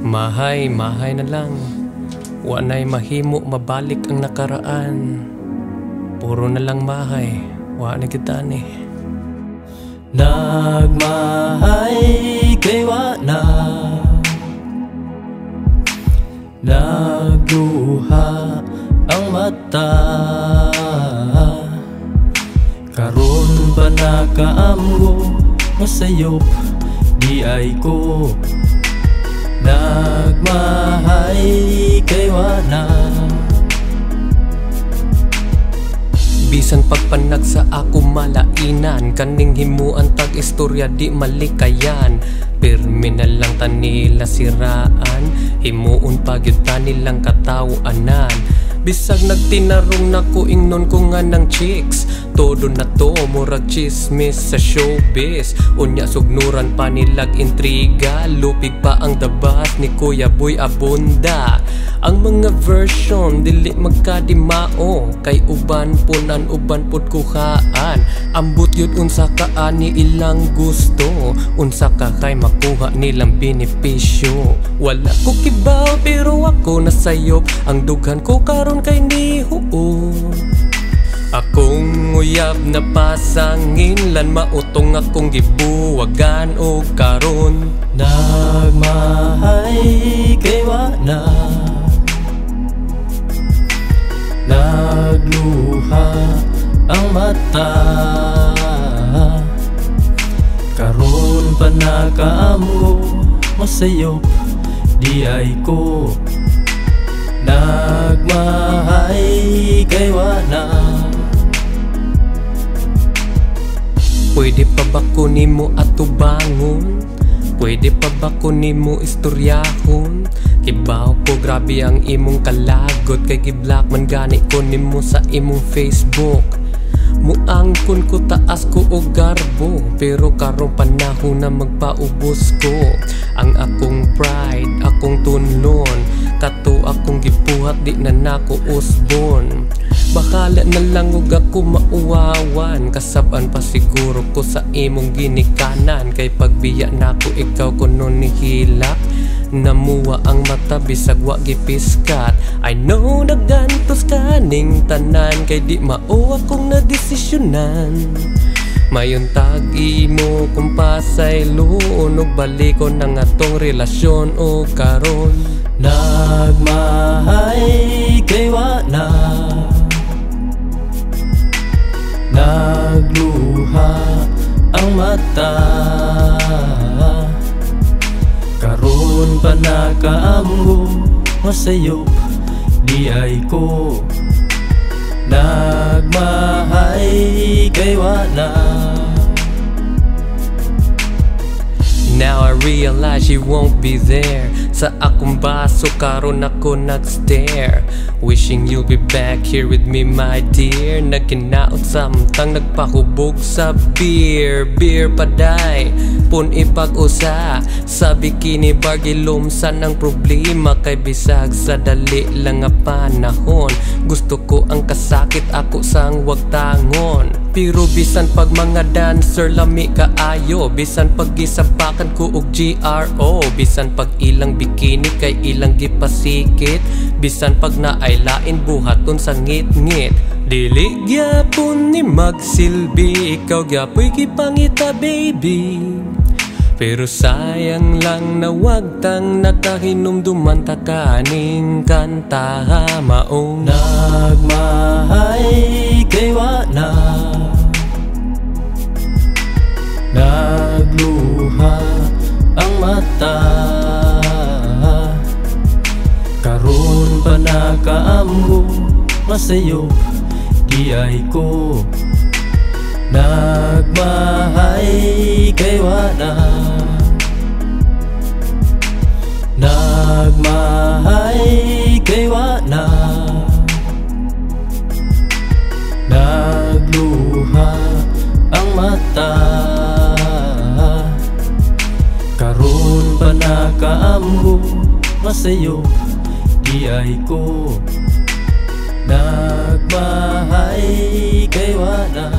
Mahay na lang, wanay mahimo mabalik ang nakaraan. Puro na lang mahay, wa na kita ni. Nagmahay kay wa na, nagluha ang mata. Karon pa nakaamgo, masayop di ay ko. Nagmahay kay wa na, bisan pagpanag sa ako malainan, kaning himuan tag istorya di malikayan. Pirmi na lang tanila siraan, himuon pagyud tanilang katawanan. Bisag nagtinarong nako ingnon ko nga ng chicks, todo na to murag chismis sa showbiz. Unya sugnuran pa nilag intriga, lupig pa ang dabas ni Kuya Boy Abunda. Ang mga version dili magkadimao, kay uban punan uban pud kuhaan. Ambot yun unsa ka ani ilang gusto, unsa ka kay makuha nilang benepisyo. Wala ko kibaw pero ako nasayop, ang dughan ko karon kay nihuo. Akong uyab na pasangin lan mautong akong gibuwagan o karon. Nagmahay kay wa na, nagluha ang mata. Karon pa nakaamgo, masayop di ay ko. Nagmahay kay wa na, pwede pa ba kunin mo atubangon? Pwede pa ba kunin mo istoryahon? Kibaw ko grabe ang imong kalagot, kay gi-block man gani kunin mo sa imong Facebook. Muangkon ko taas ko og garbo, pero karong panahon na magpaubos ko ang akong pride, akong tunlon. Kato akong gipuhat di na nako usbon. Bakala na lang ug ako mauwawan, kasaban pa siguro ko sa imong ginikanan. Kay pagbiya nako ikaw kuno nihilak, namuwa ang mata bisag wa gipiskat. I know naggantos kaning tanan, kay di mao akong nadesisyonan. Mayon tagi mo kung pasaylo, ug balikon ang atong relasyon o karon. Nagmahay kay wa na, nagluha ang mata. Karon pa nakaamgo, masayop di ay ko. Nagmahay kay wa na. Now I realize you won't be there. Sa akong baso karon ako nag-stare, wishing you'll be back here with me my dear. Nagkinaot samtang nagpahubog sa beer. Beer paday, pun ipag-usa sa bikini bar gilumsan ang problema. Kay bisag sa dali lang nga panahon, gusto ko ang kasakit ako sang wag tangon. Pero bisan pag mga dancer lami kaayo, bisan pag gisabakan ko og GRO, bisan pag ilang bikini kay ilang gipasikit, bisan pag naay lain buhaton sa ngit-ngit. Dili gyapon ni magsilbi, ikaw gyapoy gipangita baby. Pero sayang lang na wag tang nakahinumduman ta kaning kanta maong. Nagmahay kay wa na, nagluha ang mata. Karon pa nakaamgo, masayop di ay ko. Nagmahay kay wa na, nagmahay kay wa na, nagluha ang mata. Karon pa nakaamgo, masayop di ay ko. Nagmahay kay wa na.